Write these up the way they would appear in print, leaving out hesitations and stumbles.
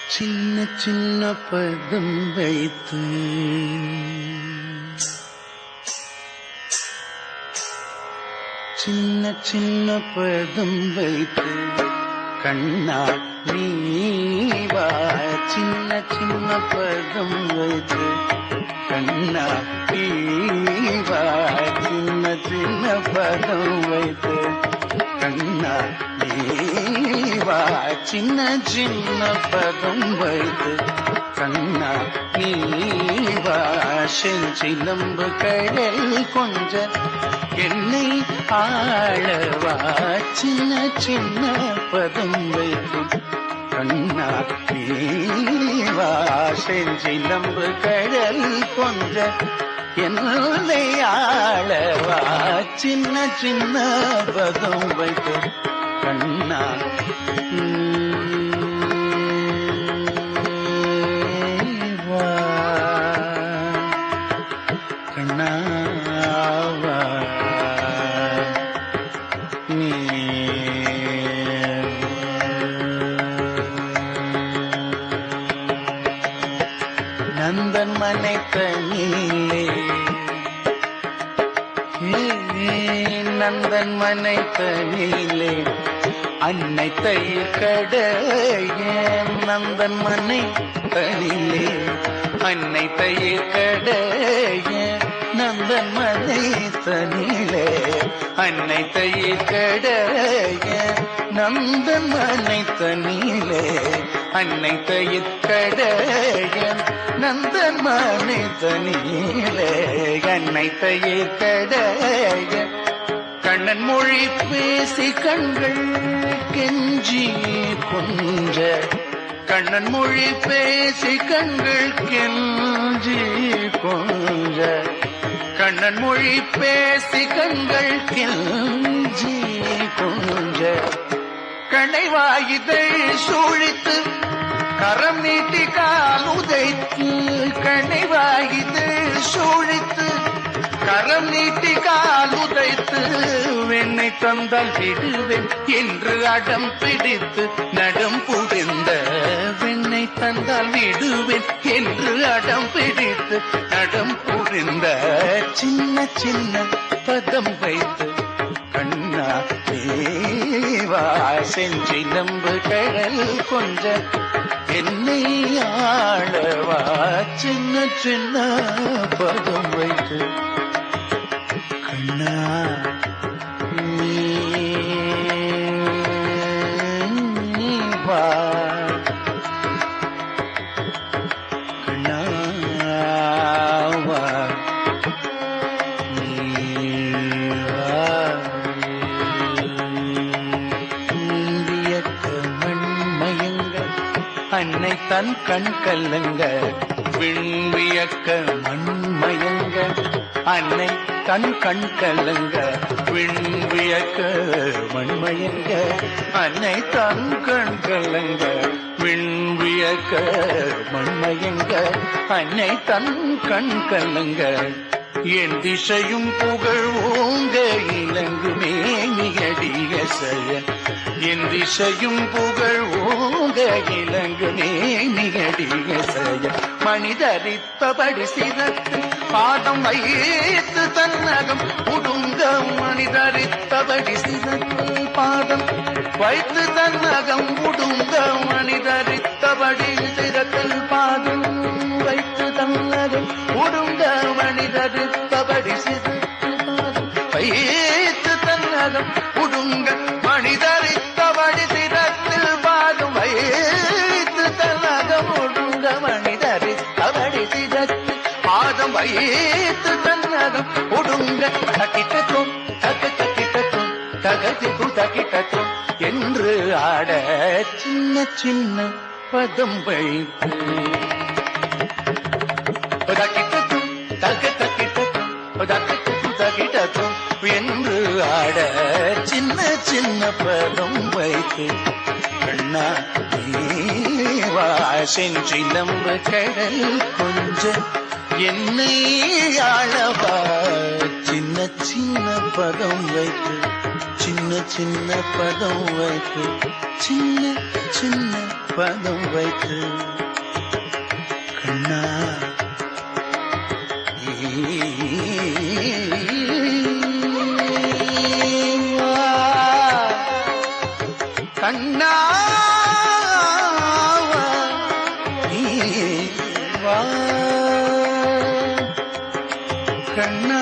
சின்ன சின்ன பதம் வைத்து சின்ன சின்ன பதம் வைத்து கண்ணா நீவா சின்ன சின்ன பதம் வைத்து கண்ணா நீவா சின்ன சின்ன பதம் வைத்து கண்ணா நீவா சின்ன சின்ன பதம் வைத்து கண்ணா நீவா செஞ்சிலம்பு கடல் கொஞ்ச என்னை ஆளவா சின்ன சின்ன பதம் வைத்து கண்ணா நீவா செஞ்சிலம்பு கடல் கொஞ்ச என்னை ஆளவா சின்ன சின்ன பதம் வைத்து கண்ணா நீவா கண்ணாவா நந்தன் மனை தனிலே நந்தன் மனை தனிலே அன்னை தயிர் கடைய நந்தன் மனை தனிலே அன்னை தயிர் கடைய நந்தன் மனை தனிலே அன்னை தயிர் கடைய நந்தன் மனை தனிலே அன்னை தயிர் கடைய நந்தன் மனை தனிலே அன்னை தயிர் கடைய கண்ணன் மொழி பேசி கண்கள் கெஞ்சி கொஞ்ச கண்ணன் மொழி பேசி கண்கள் கெஞ்சி கொஞ்ச கண்ணன் மொழி பேசி கண்கள் கெஞ்சி கொஞ்ச கணைவாயுதழ் சூழித்து கரம் நீட்டி கால் உதைத்து கணைவாயுதழ் சூழித்து கரம் நீட்டி கால் உதைத்து வெண்ணை தந்தால் விடுவேன் என்று அடம் பிடித்து நடம் புரிந்த வெண்ணை தந்தால் விடுவேன் என்று அடம் பிடித்து நடம் புரிந்த சின்ன சின்ன பதம் வைத்து கண்ணா தேவா செஞ்சி நம்பு கடல் கொஞ்ச என்னை ஆளவா சின்ன சின்ன பதம் வைத்து கண்ணா நீவா கண்ணாவா நீவா இந்தியக்க மண்மயங்க அன்னை தன் கண் கல்லங்க விண்வியக்க மண்மயங்க அன்னை தன் கண் கலங்க விண்வியக்க மண்மயங்க அன்னை தன் கண் கலங்க விண்வியக்க மண்மயங்க அன்னை தன் கண் கலங்க என் திசையும் புகழ் ஓங்க இலங்குமே நிகடிய செய்ய என் திசையும் புகழ் ஓங்க இலங்குமே நிகடிய செய்ய மனிதரித்தபடி சிறத்து பாதம் வைத்து தன்னகம் உடுங்க மனிதரித்தபடி சிறத்து பாதம் வைத்து தன்னகம் உடுங்க மனிதரித்தபடி சிறத்தில் பாதம் வைத்து தன்னகம் உடுங்க மனிதரித்தபடி சிறத்தில் பாதம் வைத்து தன்னகம் உடுங்க மனிதரித்தபடி சிறத்தில் பாதம் வைத்து தன்னகம் உடுங்க மனிதரித்தபடி சிறத்தில் பாதம் வைத்து தன்னகம் உடுங்க தக்கிட்டத்தும் தக்க தக்கிட்டத்தும் தகதிக்கும் தக்கிட்டத்தும் என்று ஆட சின்ன சின்ன பதம் வைத்து தக்கிட்டத்தும் தக்க தக்கிட்டத்தும் தக்கிட்டத்தும் தக்கிட்டத்தும் என்று ஆட சின்ன சின்ன பதம் வைத்து கண்ணா நீவா செஞ்சி நம்ப கடல் கொஞ்ச என்னை ஆளவா சின்ன சின்ன பதம் வைத்து சின்ன சின்ன பதம் வைத்து சின்ன சின்ன பதம் வைத்து கண்ணா கண்ணா வா கண்ணா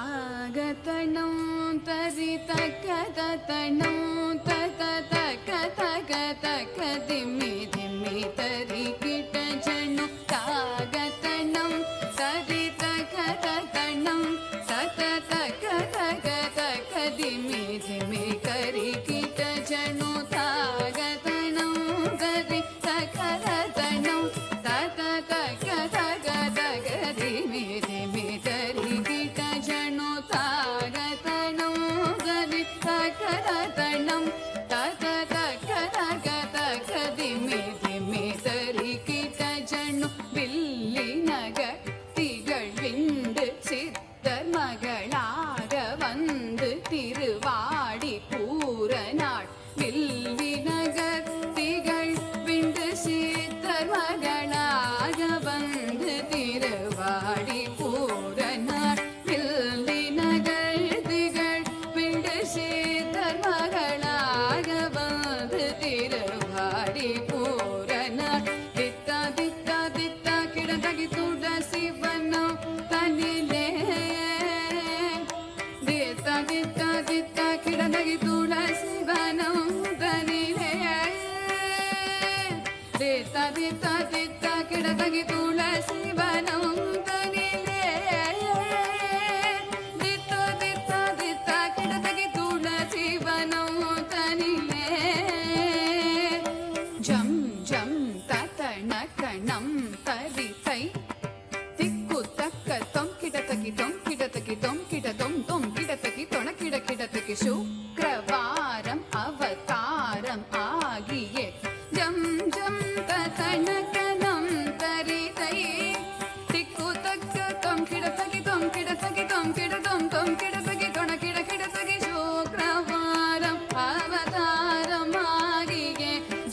தாகதனம் தரி தக்கதனம் தத தக்க தக தக்க திம்மி திம்மி தரி கிட்ட ஜனு தாகதனம் தரி தக்கதனம் தத தக்க தக தக்க திம்மி திம்மி கரி கிட்ட ஜனு தாகதனம் தரி தக்கதனம் தத தக்க தக தக திம்மி திம்மி தரி கிட்ட ஜனு தாகதனம் தரி தக்கதனம் தத தக்க தக தக திம்மி திம்மி தரி கிட்ட ஜனு வில்லி நகர் திகழ் விண்டு சித்தர் மகளாக வந்து திருவாடி பூர நாள் வில்லி நகர் திகழ் விண்டு சித்தர் மகளாக வந்து திருவாடி பூர நாள் வில்லி நகர் திகழ் விண்டு சித்தர் மகளாக வந்து திருவாடி பூர நாள் தித்தா தித்தா தித்தா கிடந்தகி துட சிவனம் தனிலே தித்தா தித்தா தித்தா கிடந்தகி துட சிவனம் தனிலே தித்தா தித்தா தித்தா கிடந்தகி துட சிவனம் தனிலே தித்தா தித்தா தித்தா கிடந்தகி துட சிவனம் தனிலே ஜம் ஜம் தத்தன கணம் தரிசை திக்கு தக்க தொம் கிடத்தகி தொம் கிடத்தகி தொம் கிட தொம் தொம் கிடத்தகி தொண கிட கிடத்தகி சுக்ரவாரம் அவதாரம் ஆகிய ஜம் ஜம் தத்தன கணம் தரிசை திக்கு தக்க தொம் கிடத்தகி தொம் கிடத்தகி தொம் கிட தொம் தொம் கிடத்தகி தொண கிட கிடத்தகி சுக்ரவாரம் அவதாரம் ஆகிய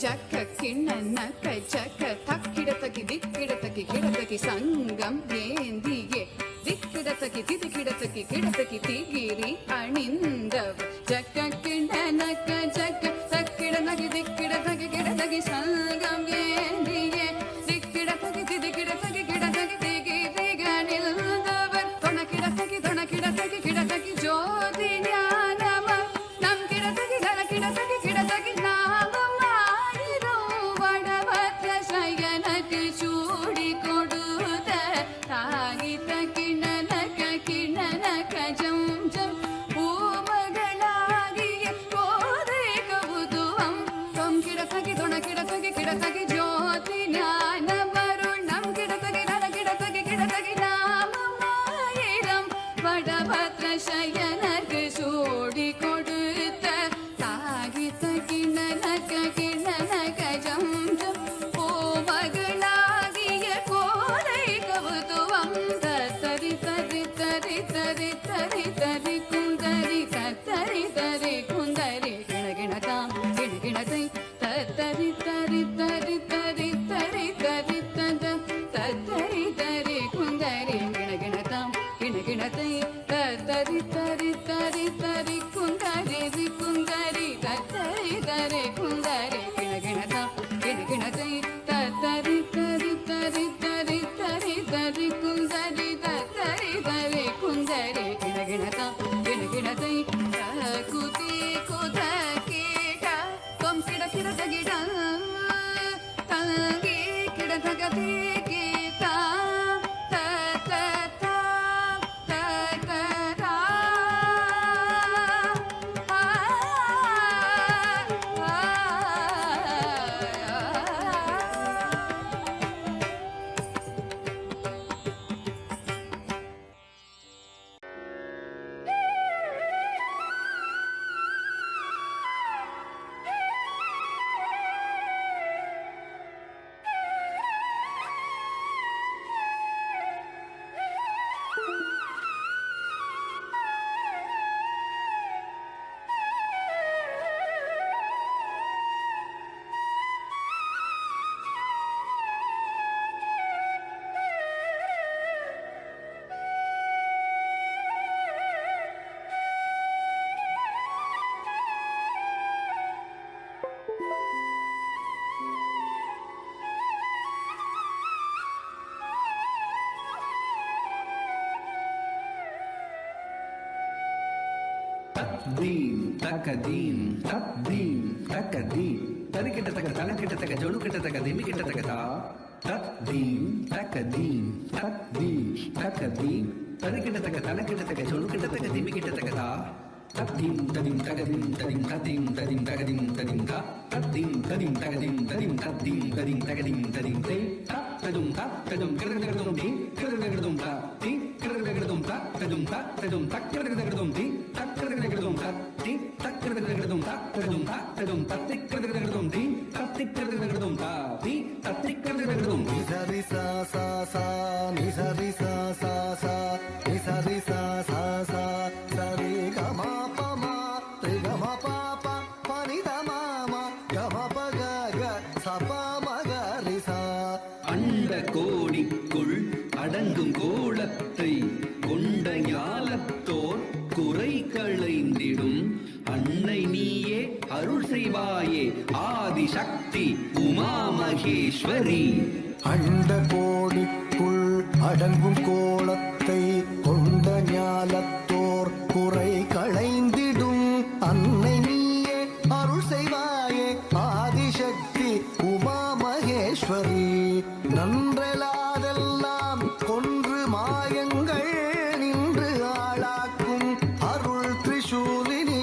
ஜக்க கிண்ணனக்க ஜக்க தக்கிடத்தகி திக்கிடத்தகி கிடத்தகி சங்கம் ஏந்தியே திக்கிடத்தகி திதிக்கிடத்தகி கிடத்தகி திகிரி அணிந்தவ ஜக்க கிண்ணனக்க ஜக்க தக்கிடத்தகி திக்கிடத்தகி கிடத்தகி சங்கம் ஏந்தியே திக்கிடத்தகி திதிக்கிடத்தகி கிடத்தகி திகிரி அணிந்தவர் தொணக்கிடத்தகி தொணக்கிடத்தகி கிடத்தகி ஜோதி ஞானம நம் கிடத்தகி கல கிடத்தகி கிடத்தகி நாமம் சயனக்கு சூடி கொடுத்த தாகித்த கிணனக கிணனக ஜம் ஜம் பூமகளாகிய கோதை கவுதுவம் தொம் கிடத்தகி தொண கிடத்தகி கிடத்தகி ஜோதி ஞான வருணம் கிடத்தகி நல கிடத்தகி கிடத்தகி நாமமாயிரம் வடபத்ர சயனக்கு சூடி கொடுத்த தாகித்த கிணனக கிணனக ஜம் ஜம் மகளாகிய கோதை கவுதுவம் தரி தரி தரி தரி தரி தரி குந்தரி தரி தரி குந்தரி கிணகிணதாம் கிணகிணதை தரி தரி தரி தரி தரி தரி தத தரி தரி குந்தரி கிணகிணதாம் கிணகிணதை தரி தரி தரி தரி குந்தரி தத்தரி தரி குந்தரி கிணகிணதா கிணகிணதை குதி குத கீட கொம் கிட கிட தகிட தங்கி கிட தகதி கீதா தீம் தகதீம் தத்தீம் தகதீம் தரிக்கிட்ட தக தனக்கிட்ட தக ஜொடு கிட்ட தக திமி கிட்ட தகதா தத்தீம் தகதீம் தத்தீம் தகதீம் தரிக்கிட்ட தக தனக்கிட்ட தக ஜொடு கிட்ட தக திமி கிட்ட தகதா தத்தீம் ததிம் தகதீம் ததிம் தத்தீம் ததிம் தகதீம் ததிம் தா தத்தீம் ததிம் தகதீம் ததிம் தத்தீம் ததிம் தகதீம் ததிம் தே ததும் ததும் கிரதம் தி கிரதம் தா தி கிரதம் தா ததும் தக்கிரதம் தி தக்கிரதம் தா தி தக்கிரதம் தா ததும் தத்திக்கிரதம் தி தத்திக்கிரதம் தா தி தத்திக்கிரதம் தி சரி சா சா சா நி சரி சா சா சா நி சரி சா சா சா சரி கமா பமா ரி கமா பாபா பனி தமாமா கமா பக க சபா மக ரி சா அண்ட கோடிக்குள் அடங்கும் கோலத்தை கொண்ட ஞாலத்தோர் குறை களைந்திடும் அன்னை நீயே அருள் செய்வாயே ஆதிசக்தி உமா மகேஸ்வரி அண்ட கோடிக்குள் அடங்கும் கோலத்தை கொண்ட ஞாலத்தோர் குறை களைந்திடும் அன்னை நீயே அருள் செய்வாயே ஆதிசக்தி உமா மகேஸ்வரி நன்றெலாதெல்லாம் கொன்று மாயங்கள் நின்று ஆளாக்கும் அருள் திரிசூலினி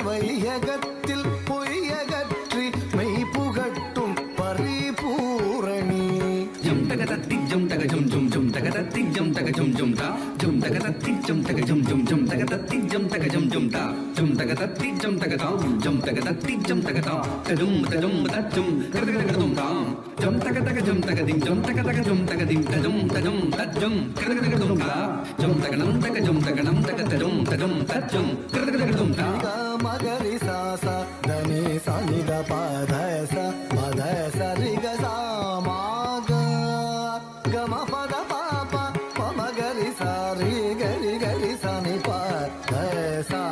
வையகத்தில் பொய்யகற்றி மெய் புகட்டும் பரிபூரணி ஜம் தக தத்தி ஜம் தக ஜம் ஜம் ஜம் தக தத்தி ஜம் தக ஜம் ஜம் தா ஜம் தக தத்தி ஜம் தக ஜம் ஜம் ஜம் தக தத்தி ஜம் தக ஜம் ஜம் தா ஜம் தக தத்தி ஜம் தக தாம் ஜம் தக தத்தி ஜம் தக தா தஜம் தஜம் தஜம் கிரதகிரதம் தாம் ஜம் தக ஜம் தக திம் ஜம் தக ஜம் தக திம் தஜம் தஜம் தஜம் கிரதகிரதம் தா ஜம் தக நம் தக தஜம் தஜம் தஜம் கிரதகிரதம் தா மகரி சாசா தனி சனித பதச பதச ரிக சாமாக கம பத பாப பமகரி சாரி கரி கரி சனி பதசா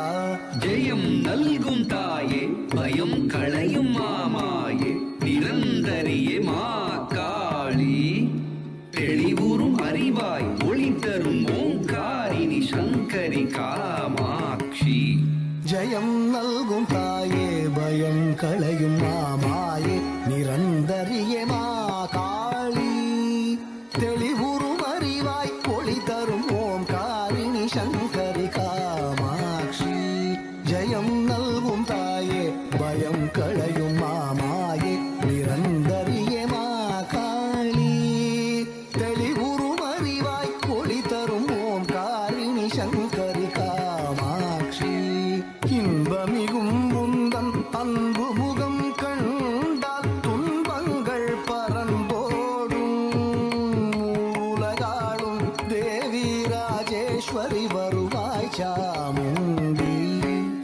ஜெயம் நல்கும் தாயே பயம் களையும் மாமாயே நிரந்தரியே மா காளி தெளிவுறும் அறிவாய் ஒளி தரும் ஓங்காரினி சங்கரி காமாட்சி ஜெயம் நல்கும் தாயே பயம் களையும் மாமாயே நிரந்தரியே மா காளி தெளிவுறும் அறிவாய் ஒளி தரும் ஓம் காரிணி சங்கரி காமாட்சி ஜெயம் நல்கும் தாயே பயம் களையும் மாமாயே நிரந்தரியே மா காளி தெளிவுறும் அறிவாய் ஒளி தரும் ஓம் காரிணி சங்கரி காமாட்சி இன்பமிகும் உந்தன் அன்பு முகம் கண்டால் துன்பங்கள் பரம்போடும் உலகாளும் தேவி ராஜேஸ்வரி வருவாய் சாமுண்டி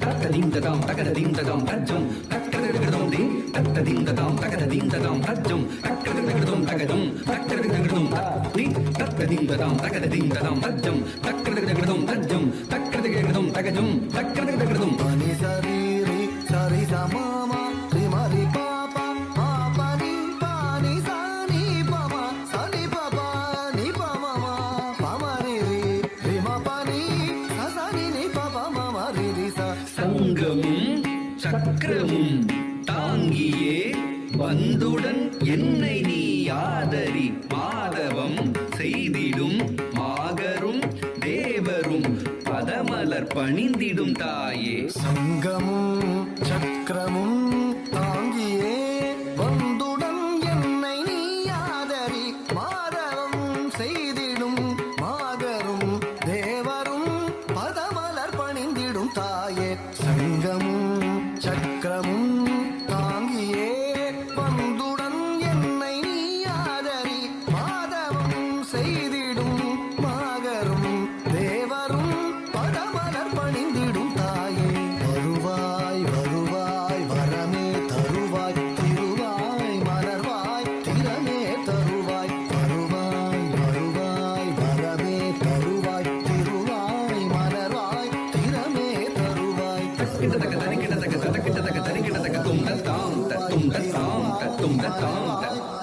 தத்ததீம் ததாம் தகததீம் ததாம் தஜ்ஜம் தக்கரதகிரதம் தி தத்ததீம் ததாம் தகததீம் ததாம் தஜ்ஜம் தக்கரதகிரதம் தகதம் தக்கரதகிரதம் தி தத்ததீம் ததாம் தகததீம் ததாம் தஜ்ஜம் தக்கரதகிரதம் தஜ்ஜம் தக்கரதகிரதம் தகஜம் தக்கரதகிரதம் பனி சரீரி சரி சமாமா ரிமரி பாபா பாபனி பானி சானி பமா சனி பபா நி பமமா சங்கமும் சக்கரமும் தாங்கியே வந்துடன் என்னை நீ ஆதரி மாதவம் செய்திடும் மாகரும் தேவரும் பதமலர் பணிந்திடும் தாயே. சங்கமும் சக்கரமும் தாங்கியே வந்துடன் என்னை நீ ஆதரி மாதவம் செய்திடும் மாகரும் தேவரும் பதமலர் பணிந்திடும் தாயே. சங்கமும் சக்கரமும் தாங்கியே வந்துடன் என்னை நீ ஆதரி மாதவம் செய்திடும் மாகரும் தேவரும் பதமலர் பணிந்திடும் தாயே. வருவாய் வருவாய் வரமே தருவாய் திருவாய் மலர்வாய் திறமே தருவாய். வருவாய் வருவாய் வரமே தருவாய் திருவாய் மலர்வாய் திறமே தருவாய். கிட்டத்தக்க தனி கிட்டத்தக்க தத கிட்டத்தக்க தனி கிட்டத்தக்க தும் தத்தாம் தத்தும் தத்தாம் தத்தும் தத்தாம்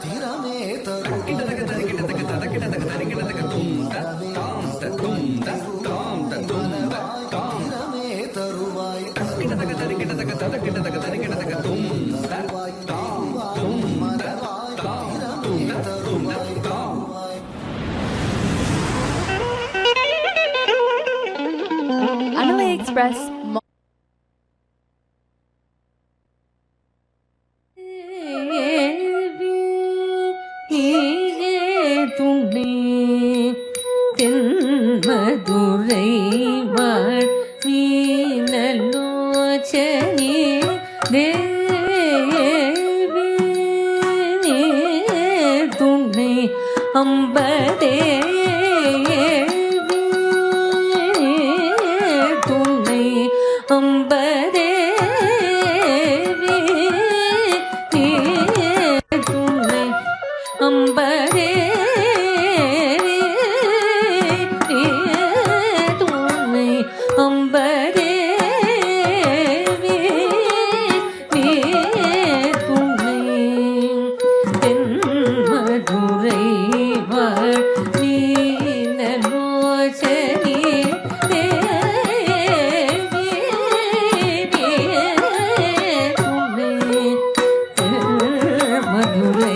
திறமே தருவாய். கிட்டத்தக்க தனி கிட்டத்தக்க தத கிட்டத்தக்க தனி கிட்டத்தக்க தும் தத்தாம் தத்தும் தத்தாம் தத்தும் தத்தாம் திறமே தருவாய். கிட்டத்தக்க தனி கிட்டத்தக்க தத கிட்டத்தக்க தனி கிட்டத்தக்க தும் தத்தாம் தும் தத்தாம் தும் தத்தும் தத்தாம். Anime Express. தென்மதுரை வாழ் வீணலோச்சனே தேவி துணை அம்பதே துணை அம்பதே துணை அம்பதே துணை அம்பதே துணை தென்மதுரை வாழ் வீணலோச்சனே மதுரை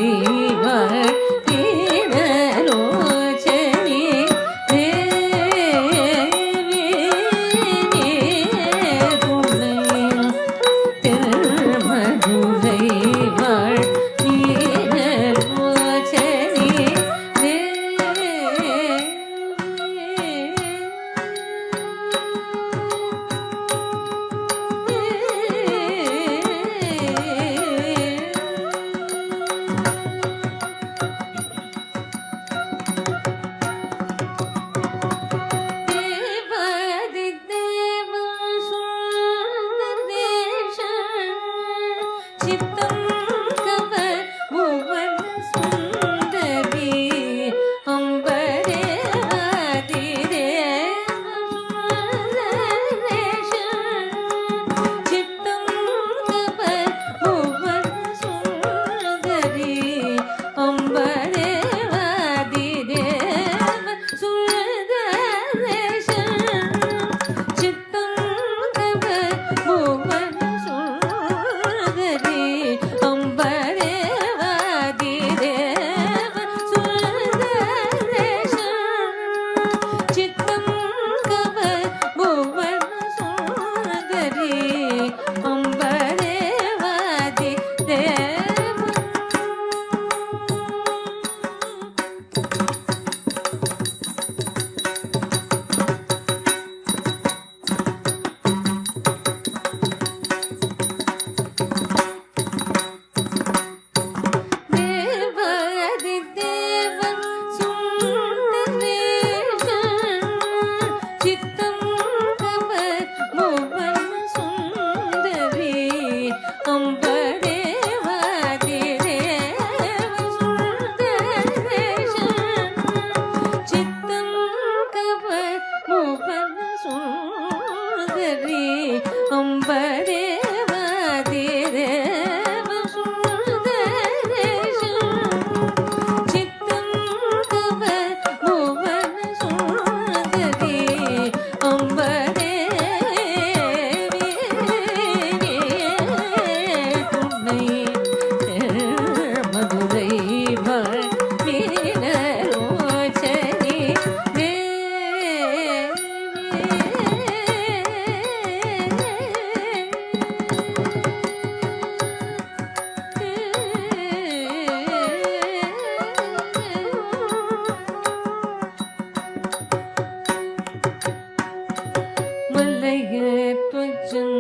மலையே துவச்சன்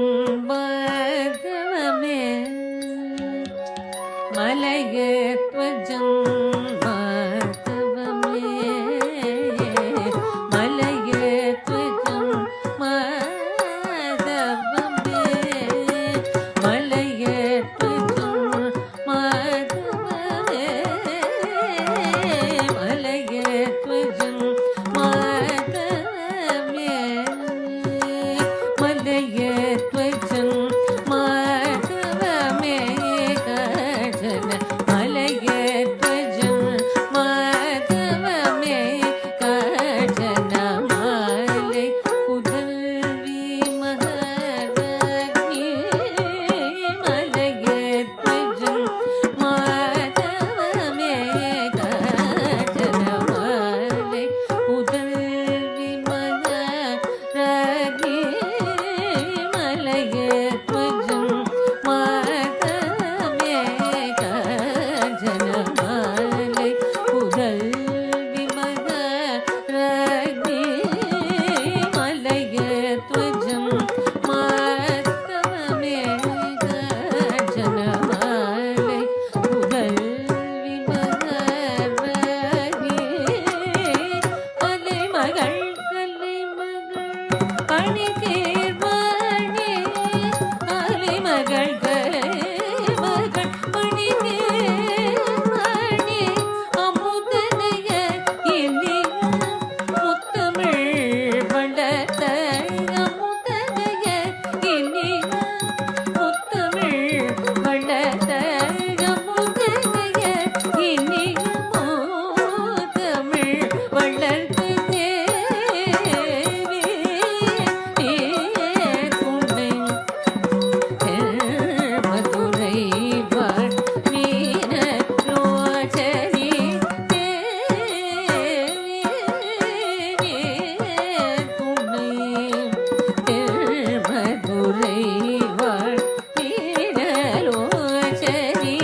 மாதவமே மலையே துவச்சன் மாதவமே மலையே துவச்சன் மாதவமே மலையே துவச்சன் மாதவமே மலையே துவச்சன் மாதவமே மலையே துவச்சன் மாதவமே கஜன மலையே துவச்சன் மாதவமே கஜன மாலை புதல்வி மகாராஜி மலையே துவச்சன் மாதவமே கஜன மாலை புதல்வி மகாராஜி மலையே துவச்சன் மாதவமே கஜன மாலை புதல்வி மகாராஜி மலையே துவச்சன் மாதவமே கஜன மாலை புதல்வி மகாராஜி கலைமகள் பணி தேர்வாணி கலைமகள் பணி தேர்வாணி அமுதனைய இனி முத்தமிழ் வளர்த்த அமுதனைய இனி முத்தமிழ் வளர்த்த அமுதனைய இனி முத்தமிழ் வளர்த்த தேவி துணை மதுரை வாழ் மீன ரோஜனி தேவி துணை மதுரை வாழ் மீன ரோஜனி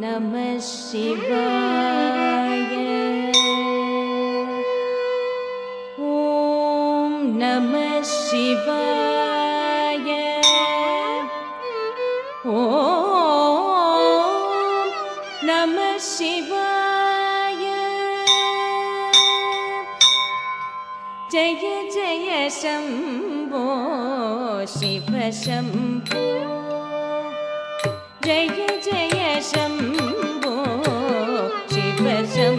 Namah Shivaya. Om Namah Shivaya. Om Namah Shivaya. Jaya Jaya Shambho Shiva Shambho. Jaya Jaya Shambho Shiva Shambho.